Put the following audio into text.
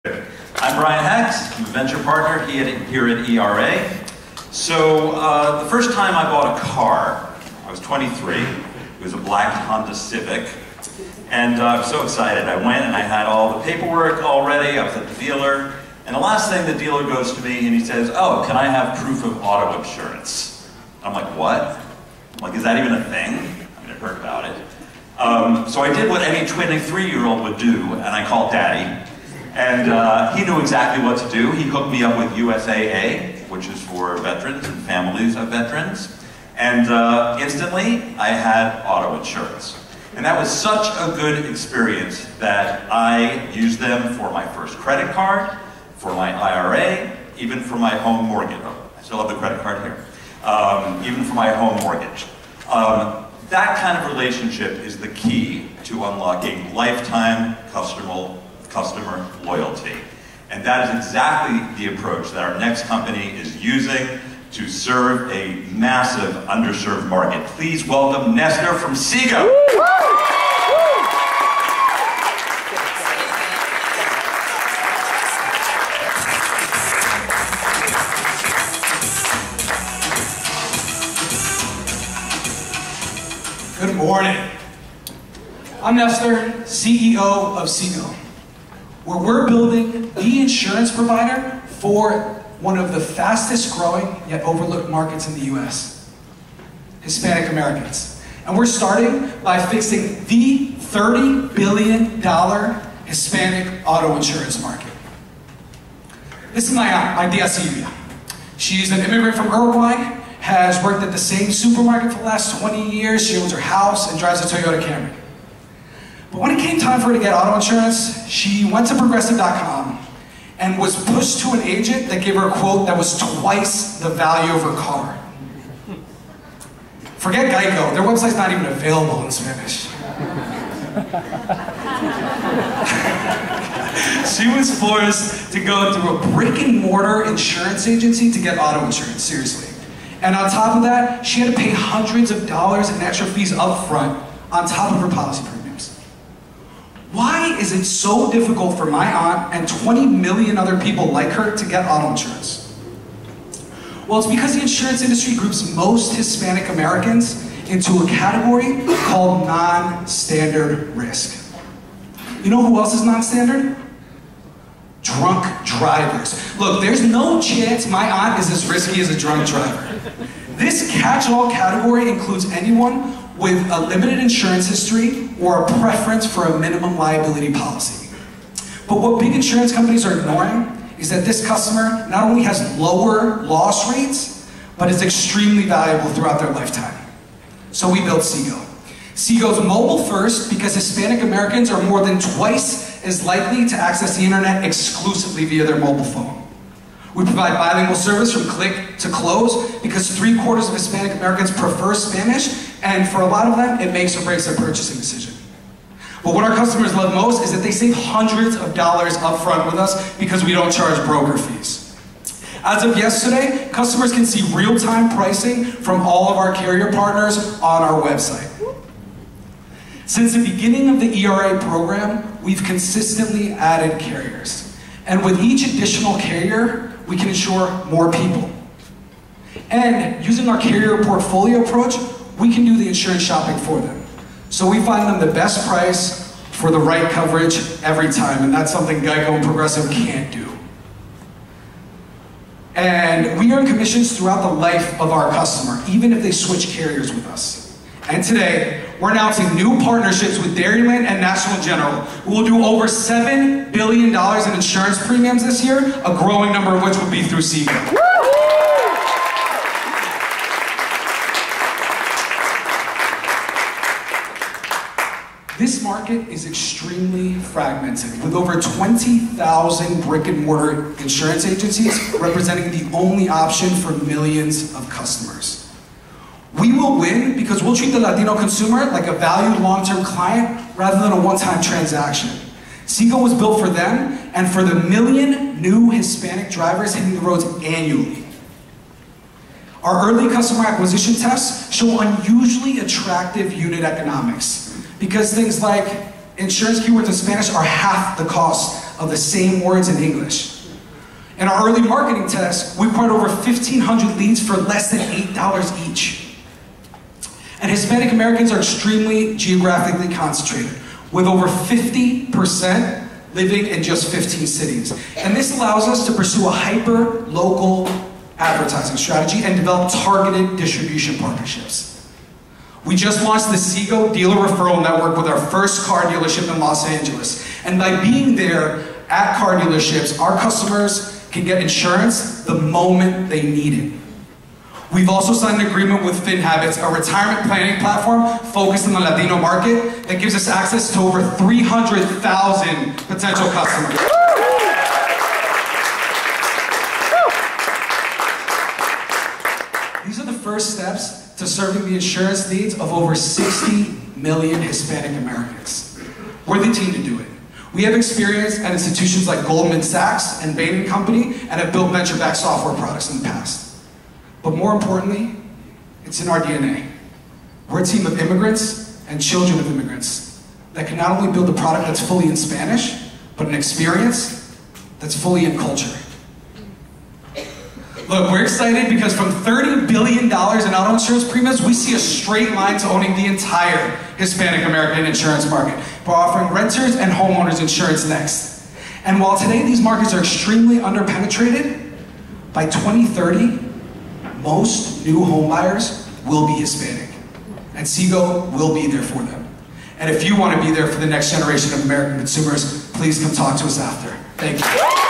I'm Brian Hex, I'm a venture partner here at ERA. So the first time I bought a car, I was 23. It was a black Honda Civic. And I was so excited. I went and I had all the paperwork all ready. I was at the dealer. And the last thing, the dealer goes to me and he says, "Oh, can I have proof of auto insurance?" I'm like, "What?" I'm like, "Is that even a thing?" I mean, I've heard about it. So I did what any 23-year-old would do, and I called Daddy. And he knew exactly what to do. He hooked me up with USAA, which is for veterans and families of veterans. And instantly, I had auto insurance. And that was such a good experience that I used them for my first credit card, for my IRA, even for my home mortgage. Oh, I still have the credit card here. Even for my home mortgage. That kind of relationship is the key to unlocking lifetime customer loyalty. And that is exactly the approach that our next company is using to serve a massive underserved market. Please welcome Nestor from Sigo. Good morning. I'm Nestor, CEO of Sigo, where we're building the insurance provider for one of the fastest growing yet overlooked markets in the US, Hispanic Americans. And we're starting by fixing the $30 billion Hispanic auto insurance market. This is my aunt, my tia Silvia. She's an immigrant from Uruguay, has worked at the same supermarket for the last 20 years. She owns her house and drives a Toyota Camry. But when it came time for her to get auto insurance, she went to Progressive.com and was pushed to an agent that gave her a quote that was twice the value of her car. Forget Geico, their website's not even available in Spanish. She was forced to go through a brick-and-mortar insurance agency to get auto insurance, seriously. And on top of that, she had to pay hundreds of dollars in extra fees up front on top of her policy premiums. Why is it so difficult for my aunt and 20 million other people like her to get auto insurance? Well, it's because the insurance industry groups most Hispanic Americans into a category called non-standard risk. You know who else is non-standard? Drunk drivers. Look, there's no chance my aunt is as risky as a drunk driver. This catch-all category includes anyone with a limited insurance history or a preference for a minimum liability policy. But what big insurance companies are ignoring is that this customer not only has lower loss rates, but is extremely valuable throughout their lifetime. So we built Sigo. Sigo's mobile first because Hispanic Americans are more than twice as likely to access the internet exclusively via their mobile phone. We provide bilingual service from click to close because 3/4 of Hispanic Americans prefer Spanish, and for a lot of them, it makes or breaks their purchasing decision. But what our customers love most is that they save hundreds of dollars up front with us because we don't charge broker fees. As of yesterday, customers can see real-time pricing from all of our carrier partners on our website. Since the beginning of the ERA program, we've consistently added carriers. And with each additional carrier, we can insure more people. And using our carrier portfolio approach, we can do the insurance shopping for them. So we find them the best price for the right coverage every time, and that's something Geico and Progressive can't do. And we earn commissions throughout the life of our customer, even if they switch carriers with us. And today, we're announcing new partnerships with Dairyland and National General, who will do over $7 billion in insurance premiums this year, a growing number of which will be through Sigo. This market is extremely fragmented, with over 20,000 brick-and-mortar insurance agencies representing the only option for millions of customers. We will win because we'll treat the Latino consumer like a valued long-term client rather than a one-time transaction. Sigo was built for them and for the million new Hispanic drivers hitting the roads annually. Our early customer acquisition tests show unusually attractive unit economics because things like insurance keywords in Spanish are half the cost loss of the same words in English. In our early marketing tests, we acquired over 1,500 leads for less than $8 each. And Hispanic Americans are extremely geographically concentrated, with over 50% living in just 15 cities. And this allows us to pursue a hyper-local advertising strategy and develop targeted distribution partnerships. We just launched the Sigo dealer referral network with our first car dealership in Los Angeles. And by being there at car dealerships, our customers can get insurance the moment they need it. We've also signed an agreement with FinHabits, a retirement planning platform focused on the Latino market that gives us access to over 300,000 potential customers. These are the first steps to serving the insurance needs of over 60 million Hispanic Americans. We're the team to do it. We have experience at institutions like Goldman Sachs and Bain & Company and have built venture-backed software products in the past. But more importantly, it's in our DNA. We're a team of immigrants and children of immigrants that can not only build a product that's fully in Spanish, but an experience that's fully in culture. Look, we're excited because from $30 billion in auto insurance premiums, we see a straight line to owning the entire Hispanic American insurance market by offering renters and homeowners insurance next. And while today these markets are extremely underpenetrated, by 2030, most new home buyers will be Hispanic, and Sigo will be there for them. And if you want to be there for the next generation of American consumers, please come talk to us after. Thank you.